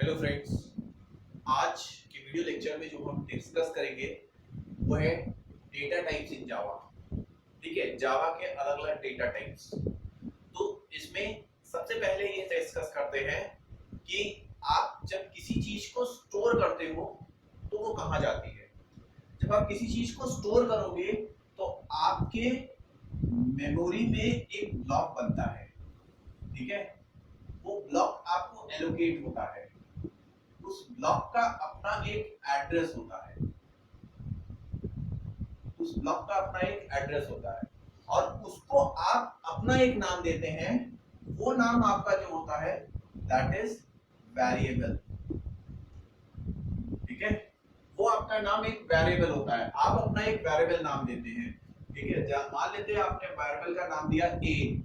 Hello friends, आज के video lecture में जो हम डिस्कस करेंगे वो है डेटा टाइप्स इन जावा। ठीक है, जावा के अलग अलग डेटा टाइप्स। तो इसमें सबसे पहले ये डिस्कस करते हैं कि आप जब किसी चीज को स्टोर करते हो तो वो कहाँ जाती है। जब आप किसी चीज को स्टोर करोगे तो आपके मेमोरी में एक ब्लॉक बनता है। ठीक है, वो ब्लॉक आपको एलोकेट होता है। उस ब्लॉक का अपना एक एड्रेस होता है। उस ब्लॉक का अपना एक एड्रेस होता है और उसको आप अपना एक नाम देते हैं। वो नाम आपका जो होता है दैट इज वेरिएबल। ठीक है, वो आपका नाम एक वेरिएबल होता है। आप अपना एक वेरिएबल नाम देते हैं। ठीक है, मान लेते हैं आपने वेरिएबल का नाम दिया ए।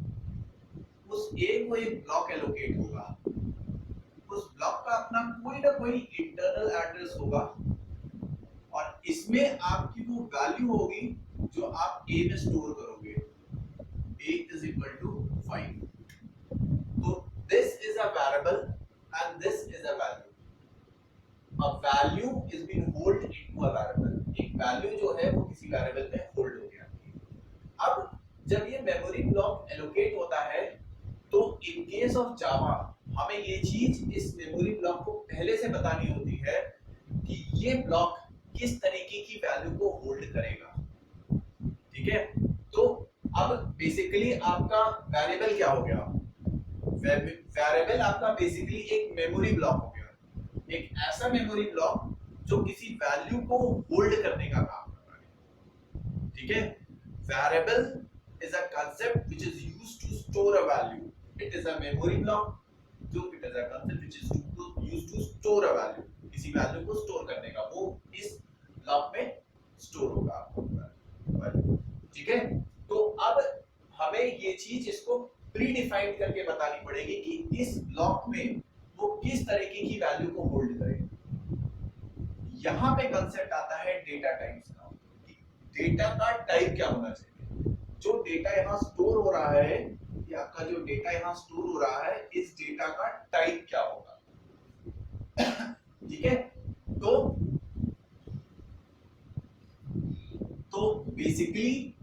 उस ए को एक ब्लॉक एलोकेट होगा। उस ब्लॉक का अपना कोई ना कोई इंटरनल एड्रेस होगा और इसमें आपकी वो वैल्यू होगी जो आप a में स्टोर करोगे। a is equal to 5। तो this is a variable and this is a value। A value is being hold into a variable। एक वैल्यू जो है वो किसी वेरिएबल में होल्ड हो गया। अब जब ये मेमोरी ब्लॉक एलोकेट होता है तो इन केस ऑफ जावा हमें ये चीज इस मेमोरी ब्लॉक को पहले से बतानी होती है कि ये ब्लॉक किस तरीके की वैल्यू को होल्ड करेगा। ठीक है, तो अब बेसिकली आपका वेरिएबल क्या हो गया। वेरिएबल आपका बेसिकली एक मेमोरी ब्लॉक हो गया। एक ऐसा मेमोरी ब्लॉक जो किसी वैल्यू को होल्ड करने का काम कर रहा है। ठीक है, variable is a concept which is used to store a value। it is a memory block जो it is a concept which is used to store a value। किसी वैल्यू को स्टोर करने का वो इस ब्लॉक में स्टोर होगा आपको। ठीक है, तो अब हमें ये चीज इसको प्री डिफाइन करके बतानी पड़ेगी कि इस ब्लॉक में वो किस तरीके की वैल्यू को होल्ड करेगा। यहाँ पे कंसेप्ट आता है डेटा टाइप्स का। डेटा का टाइप क्या होना चाहिए। जो डेटा यहाँ स्टोर हो रहा है, या आपका जो डेटा यहाँ स्टोर हो रहा है, इस डेटा का टाइप क्या होगा। ठीक है, तो बेसिकली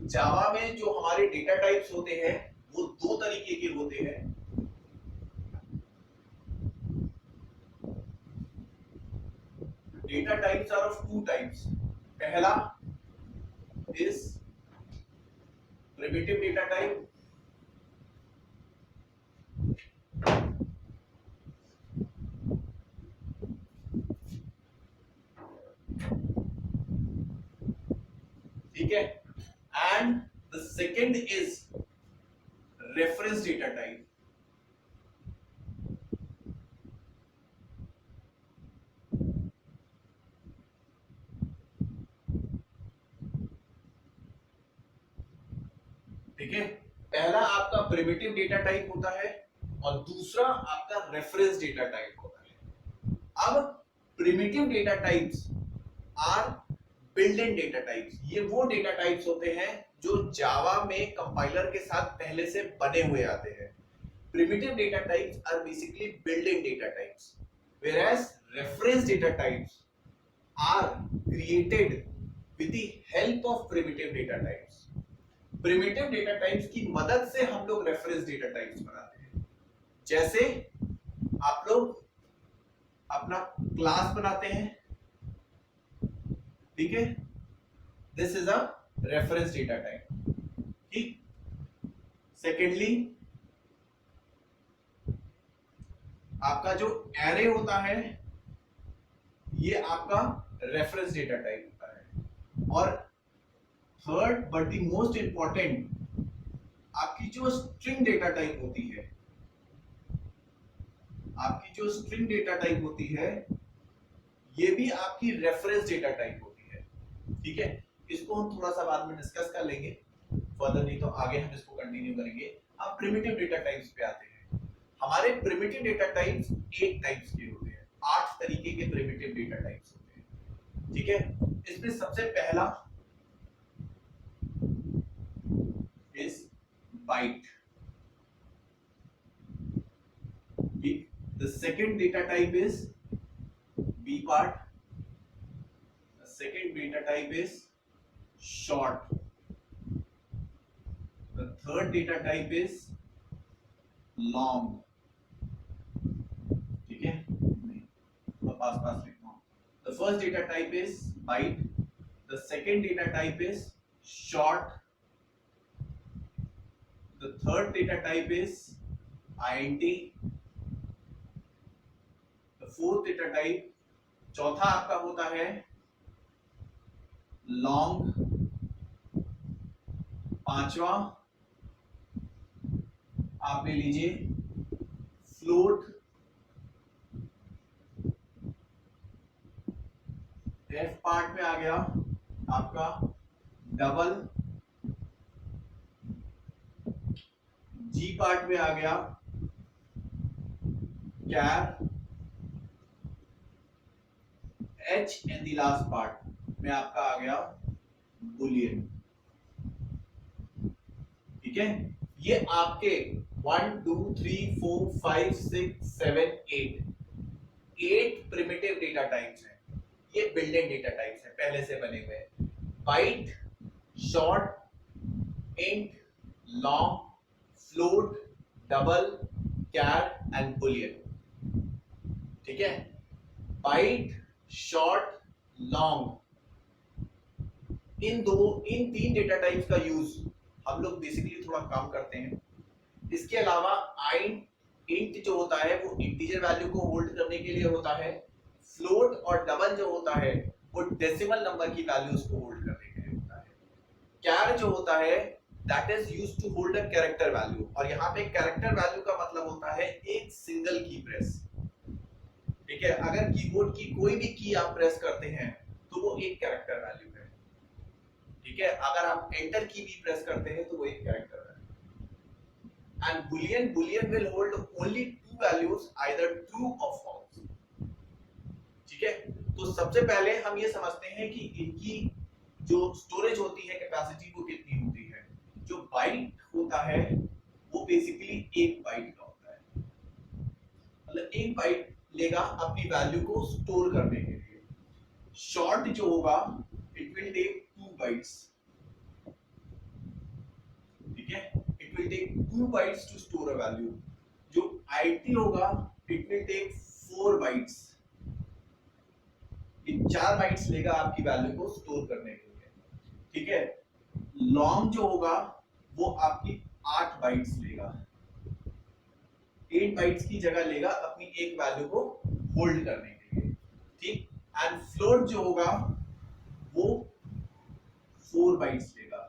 जावा में जो हमारे डेटा टाइप्स होते हैं वो दो तरीके के होते हैं। Data types are of two types. पहला इज प्रिमिटिव डेटा टाइप ठीक है, and the second is reference data type. ठीक है, पहला आपका प्रिमिटिव डेटा टाइप होता है और दूसरा आपका रेफरेंस डेटा टाइप होता है। अब primitive data types are built in data types. ये वो डेटा टाइप्स होते हैं जो जावा में कंपाइलर के साथ पहले से बने हुए आते हैं। Primitive data types are basically built in data types, whereas reference data types are created with the help of primitive data types। Primitive data types की मदद से हम लोग रेफरेंस डेटा टाइप्स बनाते हैं। जैसे आप लोग अपना क्लास बनाते हैं। ठीक है, this is a reference data type. ठीक, सेकेंडली आपका जो एरे होता है ये आपका रेफरेंस डेटा टाइप होता है। और third but the most important आपकी जो स्ट्रिंग डेटा टाइप होती है, आपकी जो स्ट्रिंग डेटा टाइप होती है ये भी आपकी रेफरेंस डेटा टाइप होती है। ठीक है, इसको हम थोड़ा सा बाद में डिस्कस कर लेंगे फर्दर, नहीं तो आगे हम इसको कंटिन्यू करेंगे। अब प्रिमिटिव डेटा टाइप्स पे आते हैं। हमारे प्रिमिटिव डेटा टाइप्स 8 टाइप्स के होते हैं। 8 तरीके के प्रिमिटिव डेटा टाइप्स होते हैं। ठीक है, इसमें सबसे पहला इज बाइट। ठीक, The second data type is B part. The second data type is short. The third data type is long. ठीक है, पास पास लिखता हूं. The first data type is byte. The second data type is short. The third data type is int. The fourth data type, चौथा आपका होता है long. पांचवा आप ले लीजिए फ्लोट. एफ पार्ट में आ गया आपका डबल. जी पार्ट में आ गया कैर. H and the last part में आपका आ गया बुलियन. ठीक है, ये आपके 1 2 3 4 5 6 7 8 प्रिमिटिव डेटा टाइप्स हैं. ये बिल्डिंग डेटा टाइप्स हैं पहले से बने हुए. Byte, short, int, long, float, double, char and boolean. ठीक है, बाइट, शॉर्ट, लॉन्ग, इन तीन डेटा टाइप्स का यूज हम लोग बेसिकली थोड़ा कम करते हैं. इसके अलावा इंट जो होता है वो इंटीजर वैल्यू को होल्ड करने के लिए होता है. फ्लोट और डबल जो होता है वो डेसिमल नंबर की वैल्यूज को होल्ड करने के लिए होता है. कैर जो होता है that is used to hold a character value. और यहाँ पे कैरेक्टर वैल्यू का मतलब होता है एक सिंगल की प्रेस. ठीक है, अगर कीबोर्ड की कोई भी की आप प्रेस करते हैं तो वो एक कैरेक्टर वैल्यू है. ठीक है, अगर आप एंटर की भी प्रेस करते हैं तो वो एक कैरेक्टर है. And boolean will hold only to values, either true और फॉल्स. ठीक है, तो सबसे पहले हम ये समझते हैं कि इनकी जो स्टोरेज होती है कैपेसिटी वो कितनी होती है. जो बाइट होता है वो बेसिकली एक बाइट का होता है. मतलब एक बाइट लेगा अपनी वैल्यू को स्टोर करने के लिए. शॉर्ट जो होगा इट विल टेक 2 bytes. ठीक है, it will take 2 bytes to store a value. जो IT होगा it will take 4 bytes. ये 4 bytes लेगा आपकी वैल्यू को स्टोर करने के लिए. ठीक है, लॉन्ग जो होगा वो आपकी 8 bytes लेगा. 8 bytes की जगह लेगा अपनी एक वैल्यू को होल्ड करने के लिए. ठीक, एंड फ्लोट जो होगा वो 4 bytes लेगा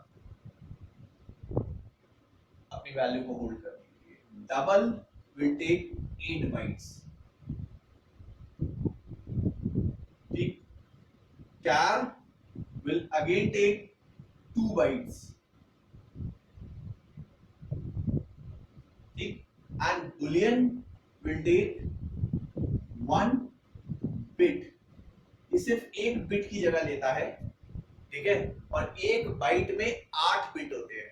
अपनी वैल्यू को होल्ड करने के लिए. Double will take 8 bytes. ठीक, char will again take 2 bytes. ठीक, and boolean will take 1 bit. ये सिर्फ एक बिट की जगह लेता है. ठीक है, और एक बाइट में 8 बिट होते हैं.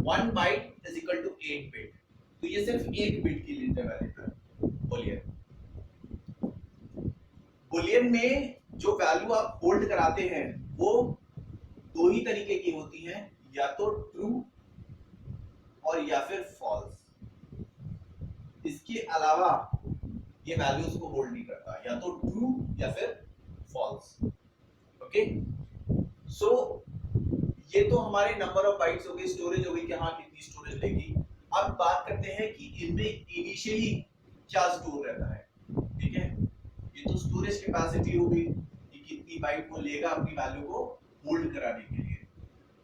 1 byte is equal to 8 bit. तो ये सिर्फ एक बिट की जगह लेता है बुलियन. बुलियन में जो वैल्यू आप होल्ड कराते हैं वो दो ही तरीके की होती हैं, या तो ट्रू और या फिर फॉल्स. इसके अलावा ये वैल्यूज को होल्ड नहीं करता, या तो ट्रू या फिर फॉल्स. ओके, सो ये तो हमारे नंबर ऑफ बाइट्स हो गई, स्टोरेज हो गई कि हाँ कितनी स्टोरेज लेगी. अब बात करते हैं कि इनमें इनिशियली क्या स्टोर रहता है. ठीक है, ये तो स्टोरेज कैपेसिटी हो गई कि कितनी बाइट वो लेगा अपनी वैल्यू को होल्ड कराने के लिए.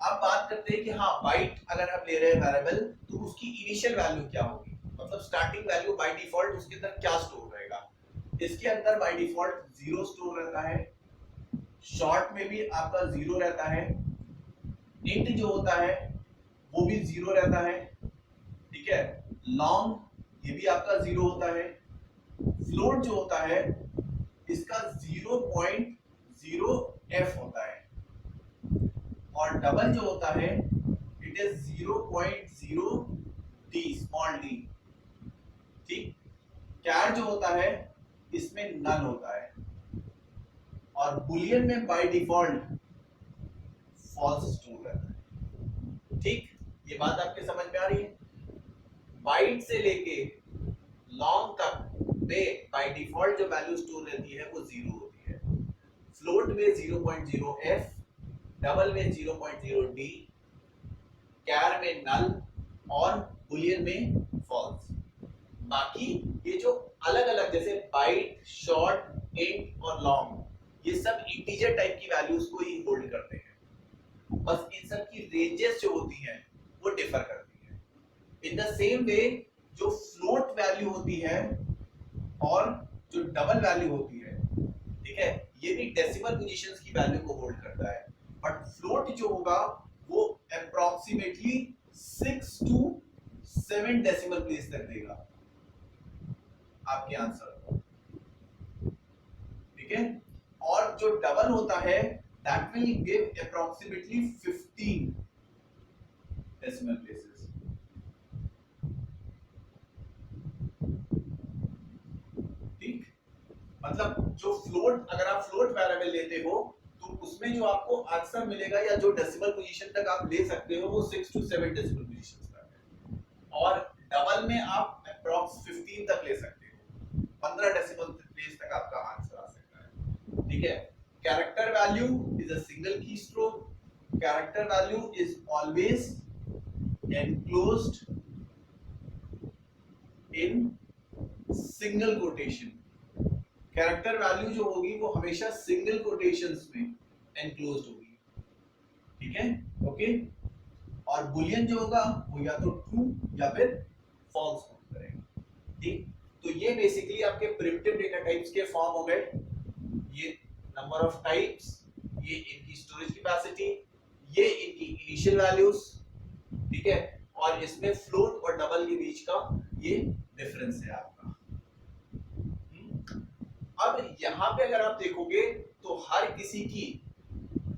अब बात करते हैं कि हाँ बाइट अगर हम ले रहे हैं वेरिएबल तो उसकी इनिशियल वैल्यू क्या होगी. मतलब स्टार्टिंग वैल्यू बाय डिफॉल्ट उसके अंदर क्या स्टोर रहेगा. इसके अंदर बाय डिफॉल्ट 0 स्टोर रहता है. शॉर्ट में भी आपका 0 रहता है. इंट जो होता है वो भी 0 रहता है. ठीक है, लॉन्ग ये भी आपका 0 होता है. फ्लोट जो होता है इसका 0.0f होता है. और डबल जो होता है it is 0.0d, small d. ठीक, कैर जो होता है इसमें नल होता है और बुलियन में बाय डिफॉल्ट फॉल्स स्टोर रहता है। ठीक, ये बात आपके समझ में आ रही है? बाइट से लेके लॉन्ग तक में बाय डिफॉल्ट जो वैल्यू स्टोर रहती है वो 0 होती है। फ्लोट में 0.0 f, डबल में 0.0 d, कैर में नल और बुलियन में फॉल्स। बाकी ये जो अलग अलग जैसे बाइट, शॉर्ट, इंट और लॉन्ग, ये सब इंटीजर टाइप की वैल्यूज को ही होल्ड करते हैं। बस इन सब की रेंजेस जो होती हैं वो डिफर करती है। इन द सेम वे जो फ्लोट वैल्यू होती है और जो डबल वैल्यू होती है, ठीक है, ये भी डेसिमल पोजीशंस की वैल्यू को होल्ड करता है। बट फ्लोट जो होगा वो अप्रोक्सीमेटली 6 to 7 डेसिमल प्लेस तक देगा आपके आंसर, ठीक है। और जो डबल होता है that will give approximately 15 decimal places. ठीक, मतलब जो फ्लोट, अगर आप फ्लोट वेरिएबल लेते हो तो उसमें जो आपको आंसर मिलेगा या जो डेसिमल पोजीशन तक आप ले सकते हो वो 6 to 7 डेसिमल पोजीशंस तक है, और डबल में आप अप्रॉक्स 15 तक ले सकते हो, 15 डेसिमल प्लेस तक आपका आंसर आ सकता है। ठीक है, character value is a single key stroke, character value is always enclosed in single quotation. Character value जो होगी वो हमेशा सिंगल कोटेशंस में एनक्लोज्ड होगी, ठीक है, ओके। और बुलियन जो होगा वो या तो ट्रू या फिर फॉल्स काउंट करेगा। ठीक, तो ये बेसिकली आपके प्रिमिटिव डेटा टाइप्स के फॉर्म हो गए। ये नंबर ऑफ टाइप्स, ये इनकी स्टोरेज कैपेसिटी, ये इनकी इनिशियल वैल्यूज, ठीक है, और इसमें फ्लोट और डबल के बीच का ये डिफरेंस है आपका। अब यहाँ पे अगर आप देखोगे तो हर किसी की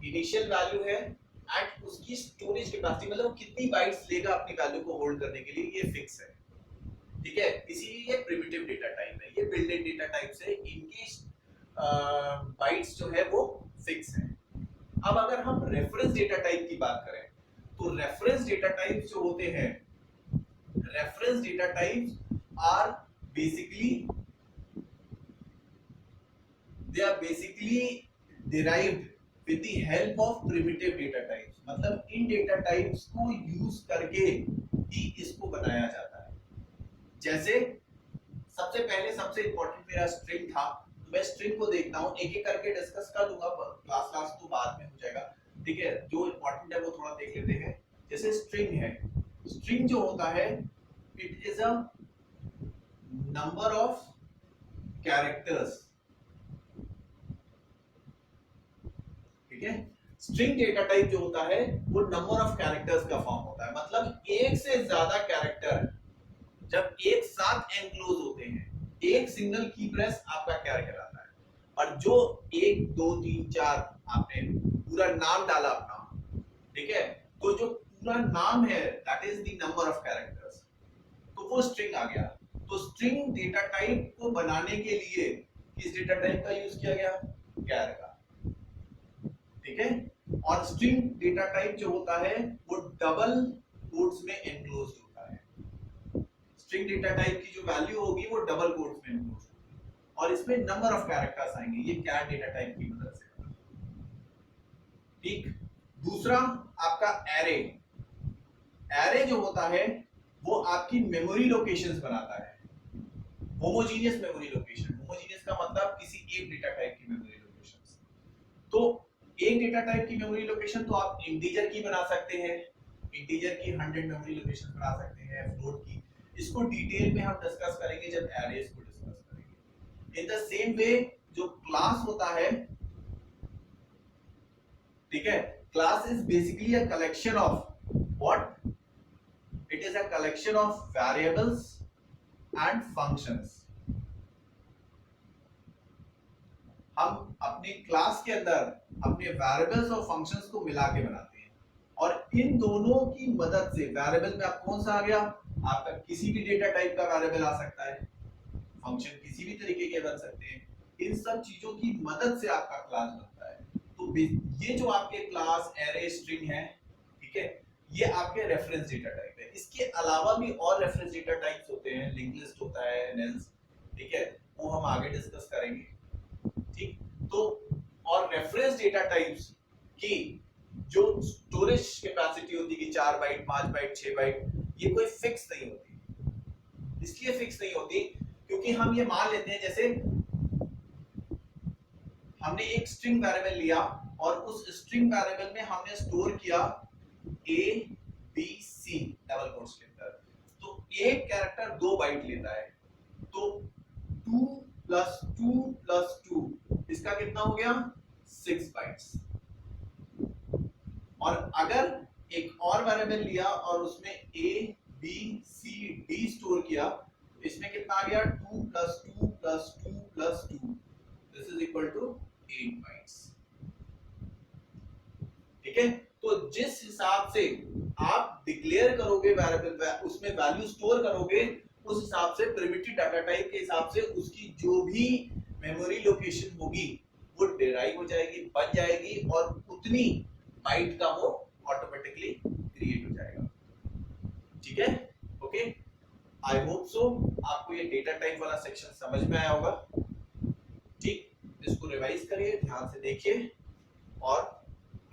इनिशियल वैल्यू है एंड उसकी स्टोरेज कैपेसिटी, मतलब कितनी बाइट्स लेगा अपनी वैल्यू को होल्ड करने के लिए, ये फिक्स है, ठीक है। इसीलिए ये प्रिमिटिव डेटा टाइप है, ये बिल्ट इन डेटा टाइप्स है, इनकी बाइट्स जो है वो फिक्स है। अब अगर हम रेफरेंस डेटा टाइप की बात करें तो रेफरेंस डेटा टाइप्स जो होते हैं, reference data types are basically they are basically derived with the help of primitive data types, मतलब इन डेटा टाइप्स को यूज करके ही इसको बनाया जाता है। जैसे सबसे पहले सबसे इंपॉर्टेंट मेरा स्ट्रिंग था, तो मैं स्ट्रिंग को देखता हूँ, एक एक करके डिस्कस कर लूंगा, क्लास तो बाद में हो जाएगा, ठीक है। जो इंपॉर्टेंट है वो थोड़ा देख लेते हैं। जैसे स्ट्रिंग है, स्ट्रिंग जो होता है it is a number of characters, ठीक है। स्ट्रिंग डेटा टाइप जो होता है वो नंबर ऑफ कैरेक्टर्स का फॉर्म होता है, मतलब एक से ज्यादा कैरेक्टर जब एक साथ एनक्लोज होते हैं, एक सिंगल की प्रेस आपका क्या कहलाता है। और जो 1 2 3 4 आपने पूरा नाम डाला अपना, ठीक है, तो जो पूरा नाम है that is the number of characters, तो वो स्ट्रिंग आ गया। तो स्ट्रिंग डेटा टाइप को बनाने के लिए किस डेटा टाइप का यूज किया गया, कैर का, ठीक है। और स्ट्रिंग डेटा टाइप जो होता है वो डबल कोट्स में एनक्लोज्ड होता है। स्ट्रिंग डेटा टाइप की जो वैल्यू होगी वो डबल कोट्स में एनक्लोज्ड होगी और इसमें नंबर ऑफ कैरेक्टर्स आएंगे, ये कैर डेटा टाइप की मदद से, ठीक। दूसरा आपका एरे, एरे जो होता है वो आपकी मेमोरी लोकेशंस बनाता है, होमोजेनियस मेमोरी लोकेशन। होमोजेनियस का मतलब किसी एक डेटा टाइप की मेमोरी लोकेशंस। तो एक डेटा टाइप की मेमोरी लोकेशन तो आप इंटीजर की बना सकते हैं, इंटीजर की 100 मेमोरी लोकेशन बना सकते हैं, फ्लोट की, इसको डिटेल में हम डिस्कस करेंगे जब एरेस को डिस्कस करेंगे। इन द सेम वे जो क्लास होता है, ठीक है, class is basically a collection of what, it is a collection of variables and functions. हम अपनी क्लास के अंदर अपने वेरिएबल्स और फंक्शंस को मिला के बनाते हैं, और इन दोनों की मदद से वेरिएबल में आप कौन सा आ गया, आपका किसी भी डेटा टाइप का वेरिएबल आ सकता है, फंक्शन किसी भी तरीके के बन सकते हैं। इन सब चीजों की मदद से आपका क्लास बनता है। तो ये जो आपके क्लास एरे स्ट्रिंग है, ठीक है, ये आपके रेफरेंस डेटा टाइप है। इसके अलावा भी और रेफरेंस डेटा टाइप्स होते हैं, लिंक लिस्ट होता है, नेल्स, ठीक है, वो हम आगे डिस्कस करेंगे। ठीक, तो और रेफरेंस डेटा टाइप्स की जो स्टोरेज कैपेसिटी होती है कि 4 बाइट, 5 बाइट, 6 बाइट, ये कोई फिक्स नहीं होती। इसलिए फिक्स नहीं होती क्योंकि हम ये मान लेते हैं, जैसे हमने एक स्ट्रिंग वेरिएबल लिया और उस स्ट्रिंग वेरिएबल में हमने स्टोर किया A B C double quotes के अंदर, तो एक कैरेक्टर 2 बाइट लेता है, तो 2 प्लस 2 प्लस 2 इसका कितना हो गया 6 बाइट्स। और अगर एक और वेरिएबल लिया और उसमें A B C D store किया, तो इसमें कितना आ गया 2 plus 2 plus 2 plus 2, this is equal to 8 bytes. ठीक है, तो जिस हिसाब से आप डिक्लेयर करोगे वेरिएबल, उसमें वैल्यू स्टोर करोगे, उस हिसाब से प्रिमिटिव डाटा टाइप के हिसाब से उसकी जो भी मेमोरी लोकेशन होगी वो डिराइव हो जाएगी, बन जाएगी, और उतनी बाइट का वो ऑटोमेटिकली क्रिएट हो जाएगा। ठीक है, ओके, आई होप सो आपको ये डेटा टाइप वाला सेक्शन समझ में आया होगा। ठीक, इसको रिवाइज करिए, ध्यान से देखिए, और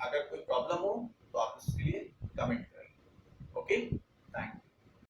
अगर कोई प्रॉब्लम हो तो आप उसके लिए कमेंट करें। ओके।